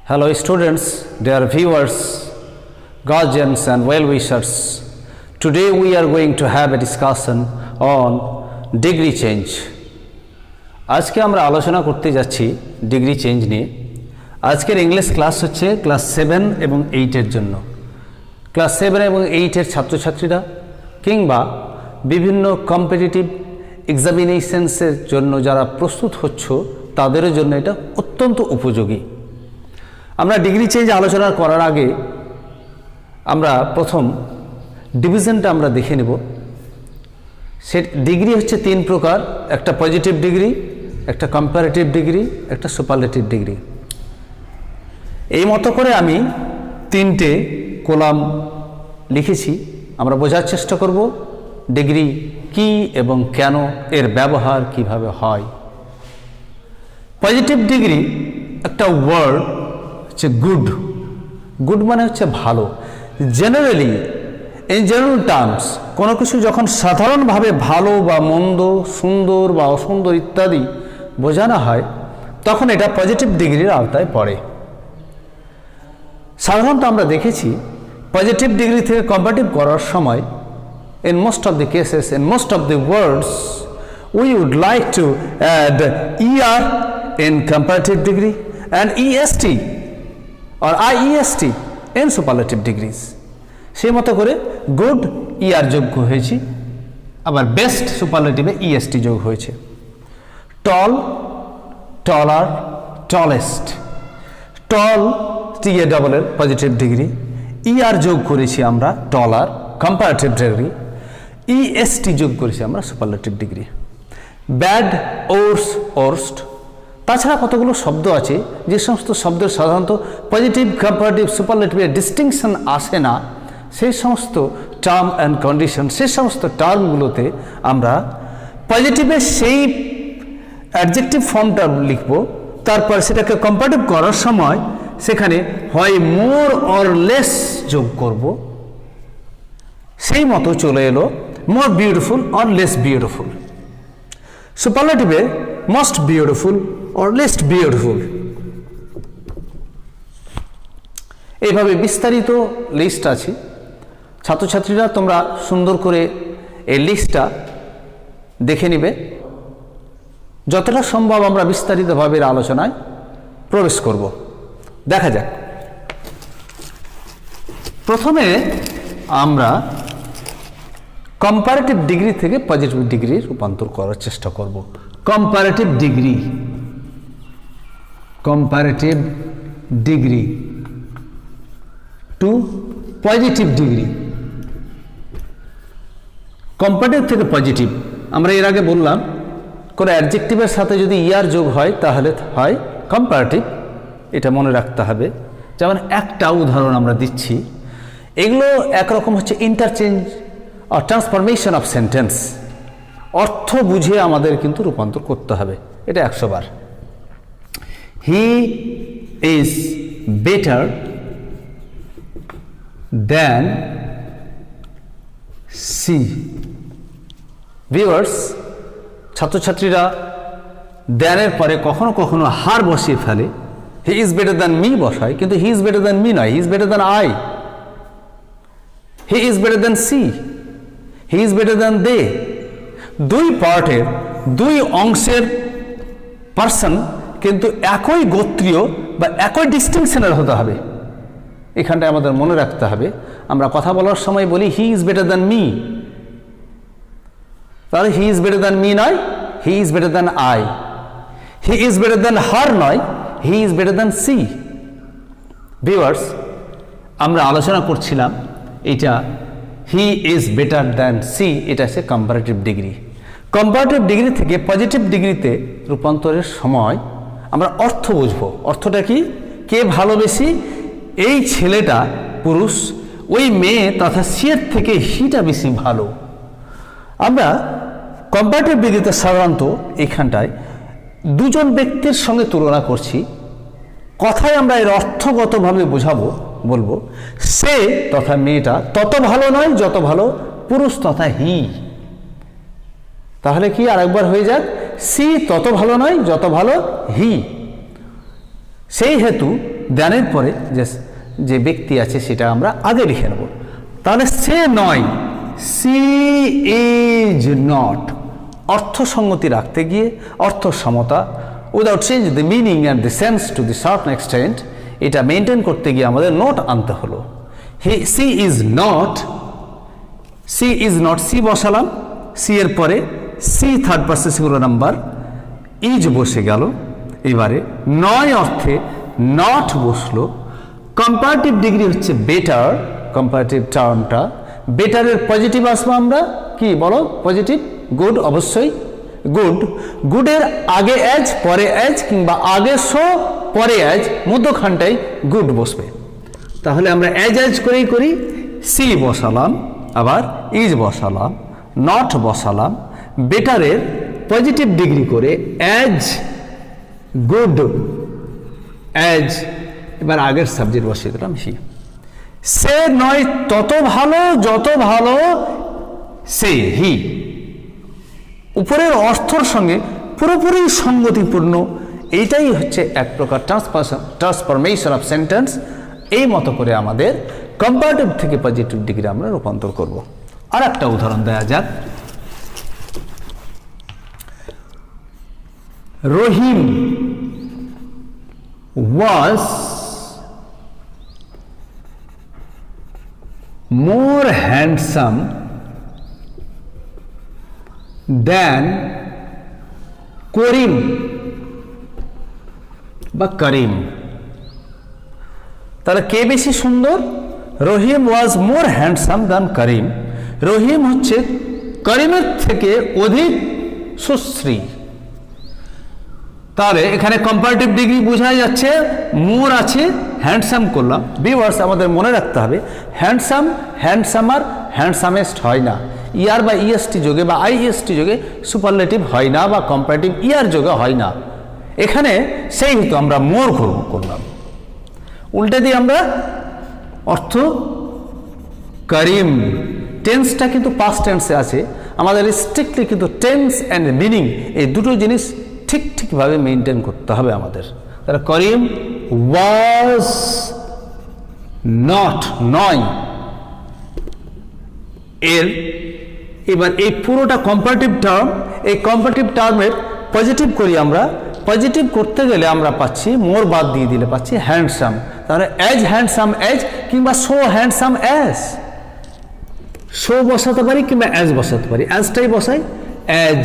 Hello students, dear viewers, guardians and well-wishers. Today we are going to have a discussion on degree change. আজকে আমরা আলোচনা করতে যাচ্ছি degree change নিয়ে। আজকের ইংলিশ ক্লাস হচ্ছে ক্লাস 7 এবং 8 এর জন্য। ক্লাস 7 এবং 8 এর ছাত্রছাত্রীরা কিংবা বিভিন্ন কম্পিটিটিভ এক্সামিনেশনসের জন্য যারা প্রস্তুত হচ্ছ তাদের জন্য এটা অত্যন্ত উপযোগী। আমরা ডিগ্রি চেঞ্জ আলোচনা করার আগে আমরা প্রথম ডিভিশনটা আমরা দেখে নেব। সে ডিগ্রি হচ্ছে তিন প্রকার, একটা পজিটিভ ডিগ্রি, একটা কম্পারেটিভ ডিগ্রি, একটা সুপারলেটিভ ডিগ্রি। এই মতো করে আমি তিনটে কলাম লিখেছি। আমরা বোঝার চেষ্টা করব ডিগ্রি কি এবং কেন, এর ব্যবহার কিভাবে হয়। পজিটিভ ডিগ্রি একটা ওয়ার্ড হচ্ছে গুড। গুড মানে হচ্ছে ভালো। জেনারেলি ইন জেনারেল টার্মস কোনো কিছু যখন সাধারণভাবে ভালো বা মন্দ, সুন্দর বা অসুন্দর ইত্যাদি বোঝানো হয় তখন এটা পজিটিভ ডিগ্রির আওতায় পড়ে। সাধারণত আমরা দেখেছি পজিটিভ ডিগ্রি থেকে কম্পারেটিভ করার সময় in most of the cases, in most of the words, we would like to add ER in comparative degree and EST or IEST in superlative degrees. সেই মতো করে গুড ER যোগ হয়েছে, আবার best সুপারলেটিভে EST যোগ হয়েছে। টল, টলার, টলেস্ট। টল TA ডবলের positive degree, ER যোগ করেছি আমরা টলার কম্পারেটিভ ডিগ্রি, EST যোগ করেছি আমরা সুপারলেটিভ ডিগ্রি। Bad, ওর্স, worst. তাছাড়া কতগুলো শব্দ আছে যে সমস্ত শব্দের সাধারণত পজিটিভ, কম্পারেটিভ, সুপারলেটিভে ডিস্টিংশন আসে না, সেই সমস্ত টার্ম অ্যান্ড কন্ডিশন, সেই সমস্ত টার্মগুলোতে আমরা পজিটিভের সেই অ্যাডজেক্টিভ ফর্মটা লিখব, তারপর সেটাকে কম্পারেটিভ করার সময় সেখানে হয় মোর অর লেস যোগ করব। সেই মতো চলে এলো more beautiful or less beautiful. সুপারলেটিভে most beautiful or least beautiful. এইভাবে বিস্তারিত লিস্ট আছে। ছাত্রছাত্রীরা তোমরা সুন্দর করে এই লিস্টটা দেখে নিবে। যতটা সম্ভব আমরা বিস্তারিতভাবে আলোচনায় প্রবেশ করব। দেখা যাক। প্রথমে আমরা কম্পারেটিভ ডিগ্রি থেকে পজিটিভ ডিগ্রি রূপান্তর করার চেষ্টা করব। Comparative degree, comparative degree to positive degree. Comparative থেকে পজিটিভ আমরা এর আগে বললাম কোনো অ্যাডজেক্টিভের সাথে যদি ইয়ার যোগ হয় তাহলে হয় কম্পারেটিভ, এটা মনে রাখতে হবে। যেমন একটা উদাহরণ আমরা দিচ্ছি, এগুলো একরকম হচ্ছে ইন্টারচেঞ্জ আর ট্রান্সফরমেশন অফ সেন্টেন্স। অর্থ বুঝে আমাদের কিন্তু রূপান্তর করতে হবে, এটা 100 বার। He is better than she. Viewers, ছাত্রছাত্রীরা দ্যানের পরে কখনো কখনো হার বসিয়ে ফেলে, he is better than me বসায়, কিন্তু he is better than me নয়, he is better than I. He is better than she, he is better than they. দুই পার্টের, দুই অংশের পার্সন কিন্তু একই গোত্রীয় বা একই ডিস্টিংশনের হতে হবে। এখানটায় আমাদের মনে রাখতে হবে। আমরা কথা বলার সময় বলি he is better than me, তাহলে he is better than me নয়, he is better than I. He is better than her নয়, he is better than she. Viewers, আমরা আলোচনা করছিলাম এটা he is better than she, এটা হচ্ছে comparative degree. Comparative degree থেকে পজিটিভ ডিগ্রিতে রূপান্তরের সময় আমরা অর্থ বুঝবো। অর্থটা কি? কে ভালো বেশি? এই ছেলেটা পুরুষ, ওই মেয়ে তথা সিয়ের থেকে হিটা বেশি ভালো। আমরা কম্পারেটিভ ডিগ্রিতে সাধারণত এখানটায় দুজন ব্যক্তির সঙ্গে তুলনা করছি। কথায় আমরা এর অর্থগতভাবে বোঝাবো, বলবো সে তথা মেয়েটা তত ভালো নয় যত ভালো পুরুষ তথা হি। তাহলে কি আরেকবার হয়ে যাক, সি তত ভালো নয় যত ভালো হি। সেই হেতু দেনের পরে যে ব্যক্তি আছে সেটা আমরা আগে লিখে নেব। তাহলে সে নয়, সি ইজ নট, অর্থসঙ্গতি রাখতে গিয়ে অর্থ সমতা, without change the meaning and the sense to the certain extent, এটা মেনটেন করতে গিয়ে আমাদের নট আনতে হলো। She is not, she is not, she বসালাম, সি এর পরে she third person singular number, is বসে গেল। এবারে নয় অর্থে নট বসলো। কম্পারেটিভ ডিগ্রি হচ্ছে বেটার, কম্পারেটিভ টার্মটা, বেটারের পজিটিভ আসবো আমরা কি বলো, পজিটিভ, গুড, অবশ্যই গুড। গুডের আগে এজ পরে এজ, কিংবা আগে সো পরে এজ, মধ্যখানটাই গুড বসবে। তাহলে আমরা এজ করেই করি, সি বসালাম, আবার ইজ বসালাম, নট বসালাম, বেটারের পজিটিভ ডিগ্রি করে এজ, গুড, এজ, এবার আগের সাবজেক্ট বসিয়ে দিলাম সি। সে নয় তত ভালো যত ভালো সে, হি, উপরের অর্থর সঙ্গে পুরোপুরি সঙ্গতিপূর্ণ। এইটাই হচ্ছে এক প্রকার ট্রান্সফরমেশন অফ সেন্টেন্স। এই মতো করে আমাদের কম্পারেটিভ থেকে পজিটিভ ডিগ্রি আমরা রূপান্তর করব। আর একটা উদাহরণ দেওয়া যাক। রহিম was more handsome than করিম বা করিম। তাহলে কে বেশি সুন্দর? রহিম ওয়াজ মোর হ্যান্ডসাম দ্যান করিম। রহিম হচ্ছে করিমের থেকে অধিক সুশ্রী। তাহলে এখানে কম্পারেটিভ ডিগ্রি বোঝা যাচ্ছে, মোর আছে, হ্যান্ডসাম করলাম। ভিউয়ার্স আমাদের মনে রাখতে হবে, হ্যান্ডসাম, হ্যান্ডসামার, হ্যান্ডসামেস্ট হয় না। ইয়ার বা ইএসটি যোগে বা আইএসটি যোগে সুপারলেটিভ হয় না, বা কম্পারেটিভ ইয়ার যোগে হয় না। এখানে সেই হতো আমরা মোর করলাম, উল্টে দিয়ে আমরা অর্থ করিম। টেন্সটা কিন্তু পাস্ট টেন্সে আছে, আমাদের স্ট্রিক্টলি কিন্তু টেন্স অ্যান্ড মিনিং এই দুটো জিনিস ঠিকভাবে মেনটেন করতে হবে আমাদের। তাহলে করিম ওয়াজ নট, নয়, এর এবার এই পুরোটা কম্পারেটিভ টার্ম, এই কম্পারেটিভ টার্মের পজিটিভ করি আমরা। পজিটিভ করতে গেলে আমরা পাচ্ছি, মোর বাদ দিয়ে দিলে পাচ্ছি হ্যান্ডসাম। তাহলে অ্যাজ হ্যান্ডসাম অ্যাজ, কিংবা সো হ্যান্ডসাম অ্যাজ, সো বসাতে পারি কিংবা অ্যাজ বসাতে পারি। অ্যাজটাই বসাই, as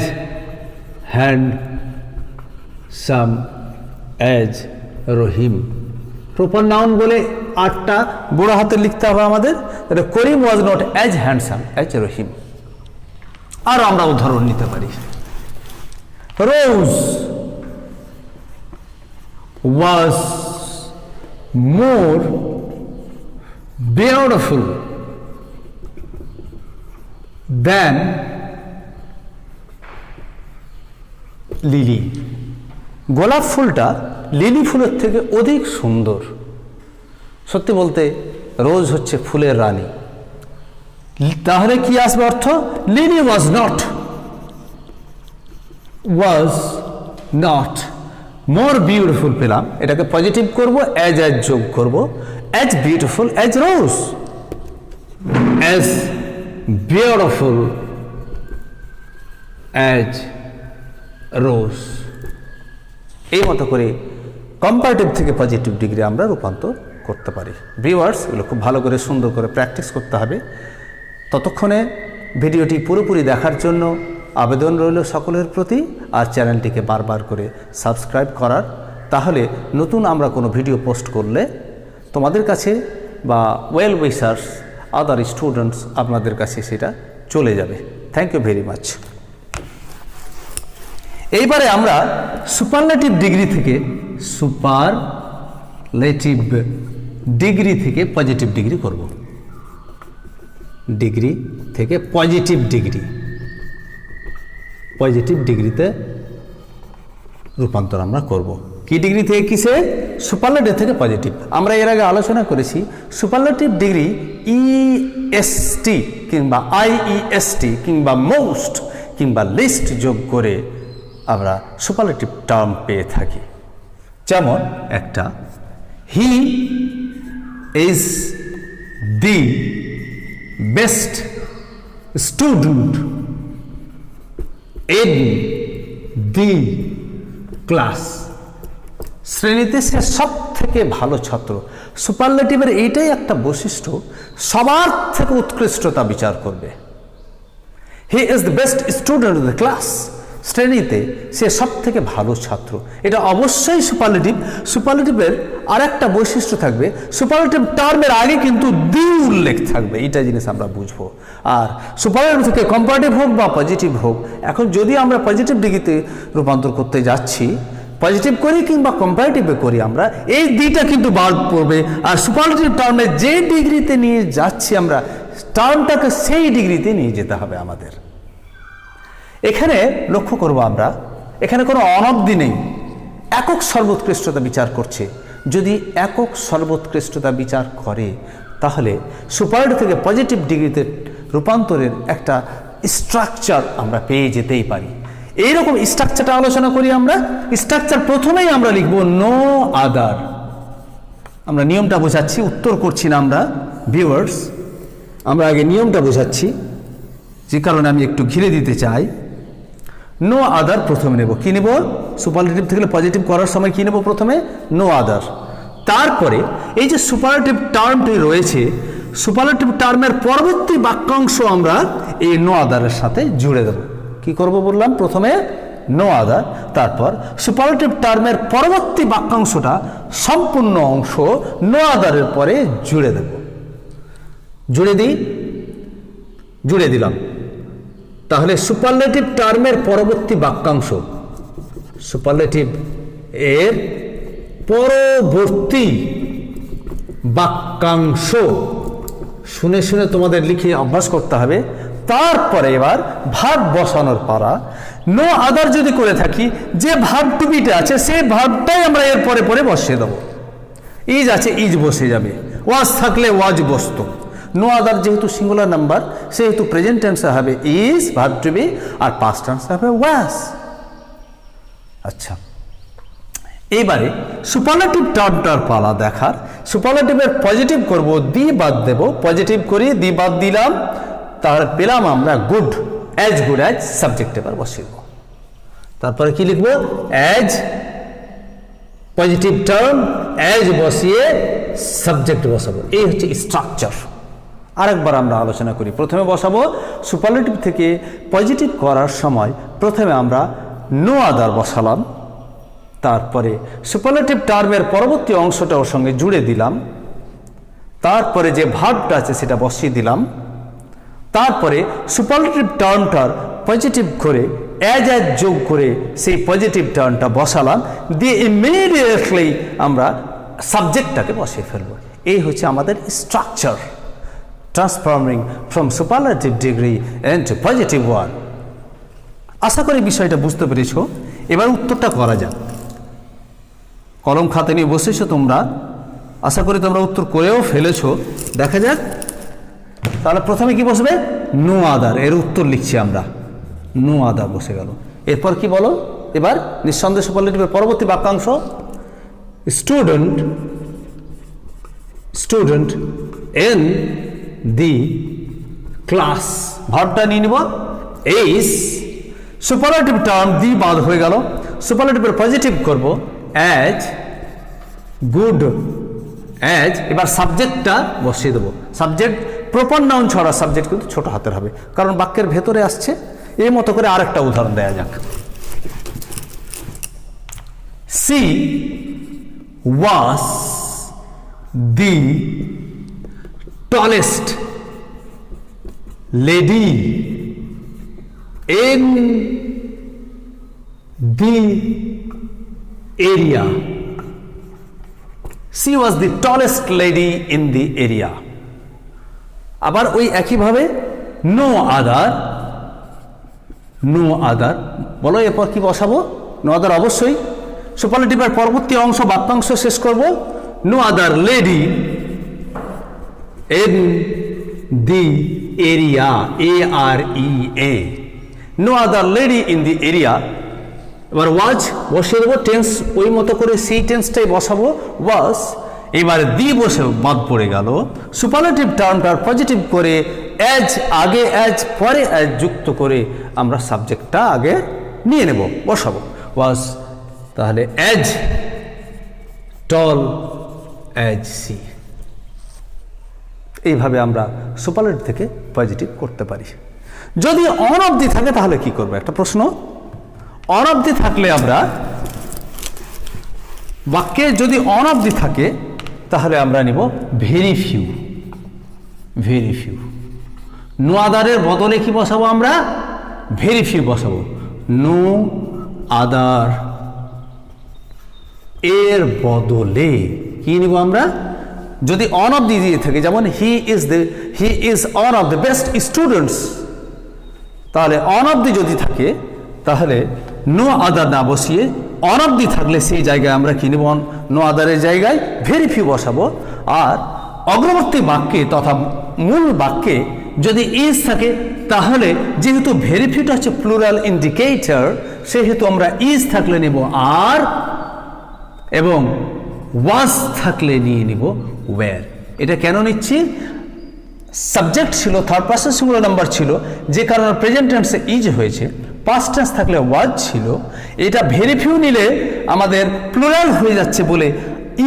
handsome as Rahim. Proper noun বলে 8টা বড় হাতে লিখতে হবে আমাদের। তাহলে Karim was not as handsome as Rahim. আর আমরা উদাহরণ নিতে পারি, Rose was more beautiful than lily. গোলাপ ফুলটা লিলি ফুলের থেকে অধিক সুন্দর। সত্যি বলতে রোজ হচ্ছে ফুলের রানী। তাহলে কি আসবে অর্থ? Lily was not more beautiful পেলাম, এটাকে পজিটিভ করব, অ্যাজ যোগ করব, অ্যাজ বিউটিফুল অ্যাজ রোজ, অ্যাজ বিউটিফুল অ্যাজ রোজ। এই মতো করে কম্পারেটিভ থেকে পজিটিভ ডিগ্রি আমরা রূপান্তর করতে পারি। ভিউয়ার্স এগুলো খুব ভালো করে সুন্দর করে প্র্যাকটিস করতে হবে। ততক্ষণে ভিডিওটি পুরোপুরি দেখার জন্য আবেদন রইল সকলের প্রতি, আর চ্যানেলটিকে বারবার করে সাবস্ক্রাইব করার। তাহলে নতুন আমরা কোনো ভিডিও পোস্ট করলে তোমাদের কাছে বা ওয়েল উইশার্স আদার স্টুডেন্টস আপনাদের কাছে সেটা চলে যাবে। Thank you very much. এইবারে আমরা সুপারলেটিভ ডিগ্রি থেকে পজিটিভ ডিগ্রি করব। ডিগ্রি থেকে পজিটিভ ডিগ্রিতে রূপান্তর আমরা করব। কি ডিগ্রি থেকে কিসে? সুপারলেটিভ থেকে পজিটিভ। আমরা এর আগে আলোচনা করেছি সুপারলেটিভ ডিগ্রি ইএসটি কিংবা আইইএসটি কিংবা মোস্ট কিংবা লিস্ট যোগ করে আমরা সুপারলেটিভ টার্ম পেয়ে থাকি। যেমন একটা he is the best student in the class. শ্রেণীতে সে সব থেকে ভালো ছাত্র। সুপারলেটিভের এইটাই একটা বৈশিষ্ট্য, সবার থেকে উৎকৃষ্টতা বিচার করবে। He is the best student in the class, শ্রেণীতে সে সব থেকে ভালো ছাত্র। এটা অবশ্যই সুপারলেটিভ। সুপারলেটিভের আর একটা বৈশিষ্ট্য থাকবে, সুপারলেটিভ টার্মের আগে কিন্তু দি উল্লেখ থাকবে, এইটা জিনিস আমরা বুঝবো। আর সুপারলেটিভ থেকে কম্পারেটিভ হোক বা পজিটিভ হোক, এখন যদি আমরা পজিটিভ ডিগ্রিতে রূপান্তর করতে যাচ্ছি, পজিটিভ করি কিংবা কম্পারেটিভে করি, আমরা এই দিটা কিন্তু বাদ পড়বে। আর সুপারলেটিভ টার্মে যে ডিগ্রিতে নিয়ে যাচ্ছি আমরা, টার্মটাকে সেই ডিগ্রিতে নিয়ে যেতে হবে আমাদের। এখানে লক্ষ্য করব আমরা, এখানে কোনো অনবধি নেই, একক সর্বোৎকৃষ্টতা বিচার করছে। যদি একক সর্বোৎকৃষ্টতা বিচার করে, তাহলে সুপারলেটিভ থেকে পজিটিভ ডিগ্রিতে রূপান্তরের একটা স্ট্রাকচার আমরা পেয়ে যেতেই পারি। এইরকম স্ট্রাকচারটা আলোচনা করি আমরা। স্ট্রাকচার প্রথমেই আমরা লিখব নো আদার। আমরা নিয়মটা বোঝাচ্ছি, উত্তর করছি না আমরা ভিউয়ার্স, আমরা আগে নিয়মটা বোঝাচ্ছি, যে কারণে আমি একটু ঘিরে দিতে চাই। নো আদার প্রথমে নেব। কি নেব? সুপারলেটিভ থেকে পজিটিভ করার সময় কি নেব? প্রথমে নো আদার। তারপরে এই যে সুপারলেটিভ টার্মটি রয়েছে, সুপারলেটিভ টার্মের পরবর্তী বাক্যাংশ আমরা এই নো আদারের সাথে জুড়ে দেব। কি করব বললাম? প্রথমে নো আদার, তারপর সুপারলেটিভ টার্মের পরবর্তী বাক্যাংশটা সম্পূর্ণ অংশ নো আদারের পরে জুড়ে দেব। জুড়ে দিলাম। তাহলে সুপারলেটিভ টার্মের পরবর্তী বাক্যাংশ, সুপারলেটিভ এর পরবর্তী বাক্যাংশ, শুনে শুনে তোমাদের লিখে অভ্যাস করতে হবে। তারপরে এবার ভার্ব বসানোর পালা। নো আদার যদি করে থাকি, যে ভার্ব টু বিটা আছে সেই ভার্বটাই আমরা এর পরে পরে বসিয়ে দেবো। ইজ আছে, ইজ বসে যাবে। ওয়াজ থাকলে ওয়াজ বসতো। নো আদার যেহেতু সিঙ্গুলার নাম্বার, সেহেতু প্রেজেন্ট টেন্সে হবে ইজ ভার্ব টু বি, আর পাস্ট টেন্সে হবে ওয়াজ। আচ্ছা, এইবারে সুপারলেটিভ টার্মটার পালা দেখার। সুপারলেটিভের পজিটিভ করব, দি বাদ দেব। পজিটিভ করি, দি বাদ দিলাম, তাহলে পেলাম আমরা good. As good as subject এবার বসিয়ে দেব। তারপরে কি লিখব? অ্যাজ পজিটিভ টার্ম, অ্যাজ বসিয়ে সাবজেক্ট বসাবো। এই হচ্ছে স্ট্রাকচার। আরেকবার আমরা আলোচনা করি। প্রথমে বসাবো সুপারলেটিভ থেকে পজিটিভ করার সময় প্রথমে আমরা নো আদার বসালাম, তারপরে সুপারলেটিভ টার্মের পরবর্তী অংশটা ওর সঙ্গে জুড়ে দিলাম, তারপরে যে ভার্বটা আছে সেটা বসিয়ে দিলাম, তারপরে সুপারলেটিভ টার্মটার পজিটিভ করে অ্যাজ যোগ করে সেই পজিটিভ টার্মটা বসালাম, দিয়ে ইমিডিয়েটলি আমরা সাবজেক্টটাকে বসিয়ে ফেলবো। এই হচ্ছে আমাদের structure, transforming from superlative degree into positive one. আশা করি বিষয়টা বুঝতে পেরেছ। এবার উত্তরটা করা যাক। কলম খাতা নিয়ে বসেছো তোমরা, আশা করি তোমরা উত্তর করেও ফেলেছো। দেখা যাক। তাহলে প্রথমে কি বসবে? No other. এর উত্তর লিখছি আমরা, নো আদার বসে গেল। এরপর কি বলো? এবার নিঃসন্দেহ সুপারলেটিভের পরবর্তী বাক্যাংশ স্টুডেন্ট ইন দি ক্লাস। ভার্বটা নিয়ে নিব ইজ। সুপারলেটিভ টার্ম দি বাদ হয়ে গেল। সুপারলেটিভের পজিটিভ করব অ্যাজ গুড অ্যাজ। এবার সাবজেক্টটা বসিয়ে দেবো। সাবজেক্ট প্রপার নাউন ছড়া সাবজেক্ট কিন্তু ছোট হাতের হবে, কারণ বাক্যের ভেতরে আসছে। এই মতো করে আরেকটা উদাহরণ দেয়া যাক। C was the tallest lady in the area. She was the tallest lady in the area. আবার ওই একইভাবে নো আদার বলো। এরপর কি বসাবো? নো আদার অবশ্যই। সুপারলেটিভের পরবর্তী অংশ বাক্যাংশ শেষ করব no other lady in the area, AREA। No other lady in the area. এবার ওয়াজ বসিয়ে দেবো। টেন্স ওই মতো করে সেই টেন্সটাই বসাবো, ওয়াজ এবার দি বসে বাদ পড়ে গেল, সুপারলেটিভ টার্মটার পজিটিভ করে অ্যাজ আগে অ্যাজ পরে অ্যাজ যুক্ত করে আমরা সাবজেক্টটা আগে নিয়ে নেব, বসাবো। ওয়াজ তাহলে অ্যাজ টল অ্যাজ সি। এইভাবে আমরা সুপারলেটিভ থেকে পজিটিভ করতে পারি। যদি অন অব দি থাকে তাহলে কি করবো? একটা প্রশ্ন। অন অব দি থাকলে আমরা বাক্যে যদি অন অব দি থাকে তাহলে আমরা নিব very few. Very few. No আদারের বদলে কি বসাবো আমরা? ভেরি ফিউ বসাবো। নো আদার এর বদলে কি নিব আমরা? যদি অন অফ দিয়ে থাকে, যেমন he is on of the best students, তাহলে অন অফ দি যদি থাকে তাহলে নো আদার না বসিয়ে অন অফ দি থাকলে সেই জায়গায় আমরা কি নেব? নো আদারের জায়গায় ভেরি ফিউ বসাবো। আর অগ্রবর্তী বাক্যে তথা মূল বাক্যে যদি ইজ থাকে তাহলে যেহেতু ভেরি ফিউটা হচ্ছে প্লুরাল ইন্ডিকেটর, সেহেতু আমরা ইজ থাকলে নেব আর, এবং ওয়াজ থাকলে নিয়ে নিব ওয়্যার। এটা কেন নিচ্ছি? সাবজেক্ট ছিল থার্ড পারসন সিঙ্গুলার নাম্বার ছিল, যে কারণে প্রেজেন্ট টেন্সে ইজ হয়েছে। পাস্ট টেন্স থাকলে ওয়াজ ছিল। এটা ভেরি ফিউ নিলে আমাদের প্লুরাল হয়ে যাচ্ছে বলে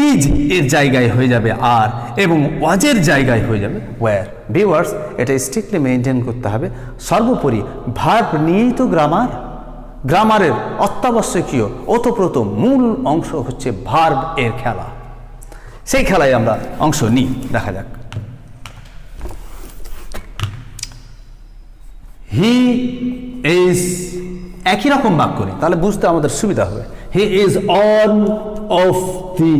ইজ এর জায়গায় হয়ে যাবে আর, এবং ওয়াজের জায়গায় হয়ে যাবে ওয়্যার। ভিউয়ার্স, এটা স্ট্রিক্টলি মেনটেন করতে হবে। সর্বোপরি ভার্ব নিয়েই তো গ্রামার। গ্রামারের অত্যাবশ্যকীয় ওতপ্রোত মূল অংশ হচ্ছে ভার্ব এর খেলা। সেই খেলায় আমরা অংশ নিই। দেখা যাক। হি ইজ, একই রকম বাক্য নেই, তাহলে বুঝতে আমাদের সুবিধা হবে। He is on of the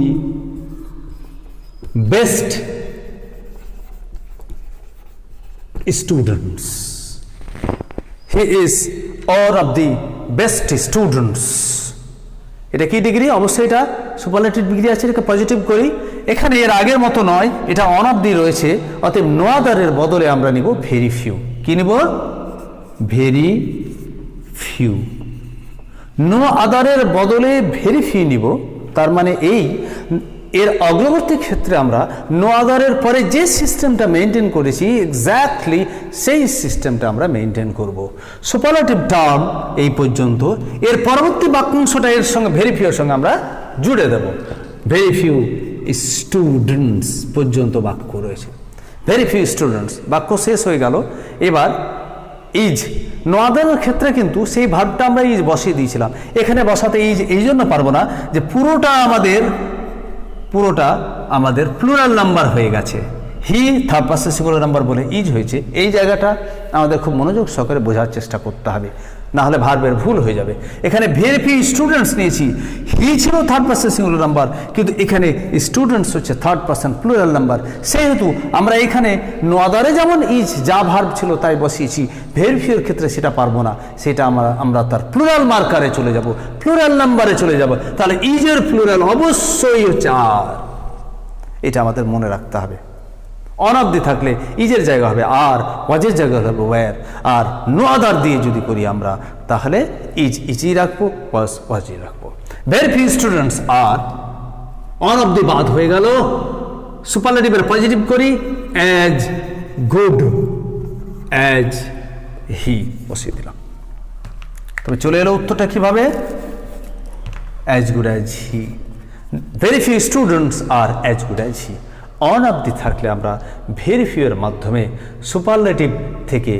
best students. He is on of the best students. এটা কি ডিগ্রি? অবশ্যই এটা সুপারলেটিভ ডিগ্রি আছে, এটাকে পজিটিভ করি। এখানে এর আগের মতো নয়, এটা অন অফ দি রয়েছে, অতএব নো আদারের বদলে আমরা নিব ভেরি ফিউ। কি নিব? Very few. নো আদারের বদলে ভেরি ফিউ নিব। তার মানে এই এর অগ্রবর্তী ক্ষেত্রে আমরা নো আদারের পরে যে সিস্টেমটা মেনটেন করেছি এক্স্যাক্টলি সেই সিস্টেমটা আমরা মেনটেন করব। সুপারলেটিভ টার্ম এই পর্যন্ত, এর পরবর্তী বাক্যাংশটা এর সঙ্গে ভেরি ফিউর সঙ্গে আমরা জুড়ে দেব। ভেরি ফিউ স্টুডেন্টস পর্যন্ত বাক্য রয়েছে। ভেরি ফিউ স্টুডেন্টস বাক্য শেষ হয়ে গেল। এবার ইজ, নো আদারের ক্ষেত্রে কিন্তু সেই ভার্বটা আমরা ইজ বসিয়ে দিয়েছিলাম, এখানে বসাতে ইজ এই জন্য পারবো না যে পুরোটা আমাদের প্লুরাল নাম্বার হয়ে গেছে। He third person singular number বলে ইজ হয়েছে। এই জায়গাটা আমাদের খুব মনোযোগ সহকারে বোঝার চেষ্টা করতে হবে, না হলে ভার্বের ভুল হয়ে যাবে। এখানে ভেরি ফিউ স্টুডেন্টস নিয়েছি, হি ছিল থার্ড পারসন সিঙ্গুলার নাম্বার, কিন্তু এখানে স্টুডেন্টস হচ্ছে থার্ড পারসন প্লুরাল নাম্বার। সেহেতু আমরা এখানে নো আদারে যেমন ইজ যা ভার্ব ছিল তাই বসিয়েছি, ভেরি ফিউর ক্ষেত্রে সেটা পারবো না, সেটা আমরা তার প্লুরাল মার্কারে চলে যাব, প্লুরাল নাম্বারে চলে যাব। তাহলে ইজের প্লুরাল অবশ্যই হচ্ছে আর, এটা আমাদের মনে রাখতে হবে। অন অফ দি থাকলে ইজের জায়গা হবে আর, ওয়াজের জায়গা হবে ওয়্যার। আর নো আদার দিয়ে যদি করি আমরা তাহলে ইজই রাখবো, ওয়াজই রাখবো। Very few students are, one of the বাদ হয়ে গেল। সুপারলেটিভের পজিটিভ করি, অ্যাজ গুড অ্যাজ হি বসিয়ে দিলাম। তবে চলে এলো উত্তরটা কিভাবে? As good as he. Very few students are as good as he. One of the থাকলে আমরা ভেরি ফিউ এর মাধ্যমে সুপারলেটিভ থেকে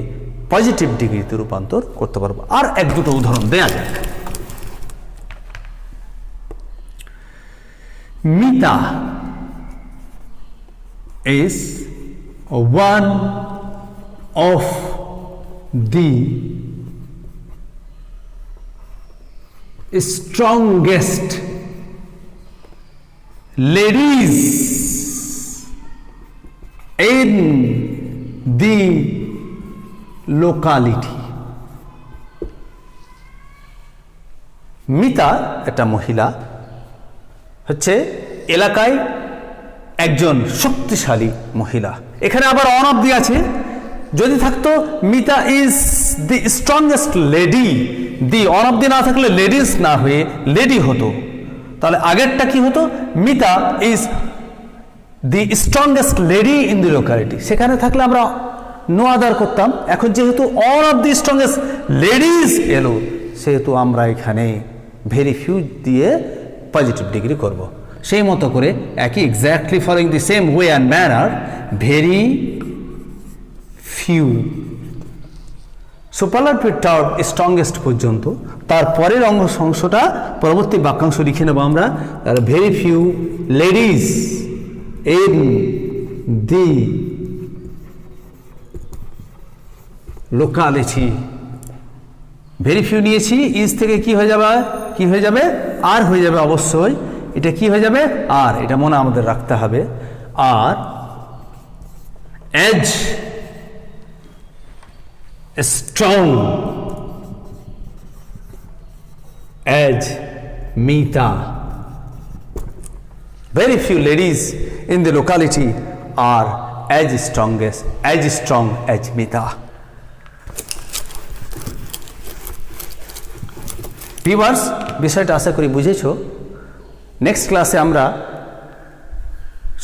পজিটিভ ডিগ্রিতে রূপান্তর করতে পারবো। আর এক দুটো উদাহরণ দেয়া যাক। Mita is one of the strongest ladies in the locality. Mita একটা মহিলা, হচ্ছে এলাকায় একজন শক্তিশালী মহিলা। এখানে আবার অন অফ দি আছে, যদি থাকতো Mita is the strongest lady, the on of দি না থাকলে লেডিস না হয়ে লেডি হতো, তাহলে আগেরটা কি হতো? Mita is the strongest lady in the locality, সেখানে থাকলে আমরা নো আদার করতাম। এখন যেহেতু all of the strongest ladies এলো, সেহেতু আমরা এখানে ভেরি ফিউ দিয়ে পজিটিভ ডিগ্রি করব। সেই মতো করে একই exactly following the same way and manner, very few superlative term strongest পর্যন্ত, তারপরের অংশটা পরবর্তী বাক্যাংশ লিখে নেব আমরা। Very few ladies in the locality, very few নিয়েছি, ইজ থেকে কি হয়ে যাবে, কি হয়ে যাবে, আর হয়ে যাবে অবশ্যই। এটা কি হয়ে যাবে, আর, এটা মনে আমাদের রাখতে হবে। আর age strong as Mita. Very few ladies in the locality are as strong as Mita. Viewers, বিষয়টা আশা করি বুঝেছো। নেক্সট ক্লাসে আমরা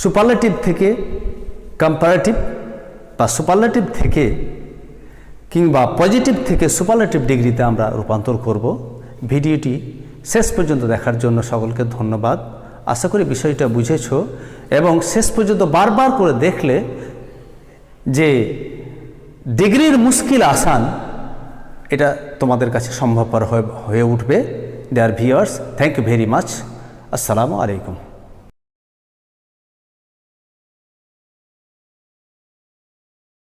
সুপারলেটিভ থেকে কম্পারেটিভ বা সুপারলেটিভ থেকে কিংবা পজিটিভ থেকে সুপারলেটিভ ডিগ্রিতে আমরা রূপান্তর করব। ভিডিওটি শেষ পর্যন্ত দেখার জন্য সকলকে ধন্যবাদ। আশা করি বিষয়টা বুঝেছো এবং শেষ পর্যন্ত বারবার করে দেখলে যে ডিগ্রির মুশকিল আসান এটা তোমাদের কাছে সম্ভবপর হয়ে উঠবে। Dear viewers, thank you very much. আসসালামু আলাইকুম।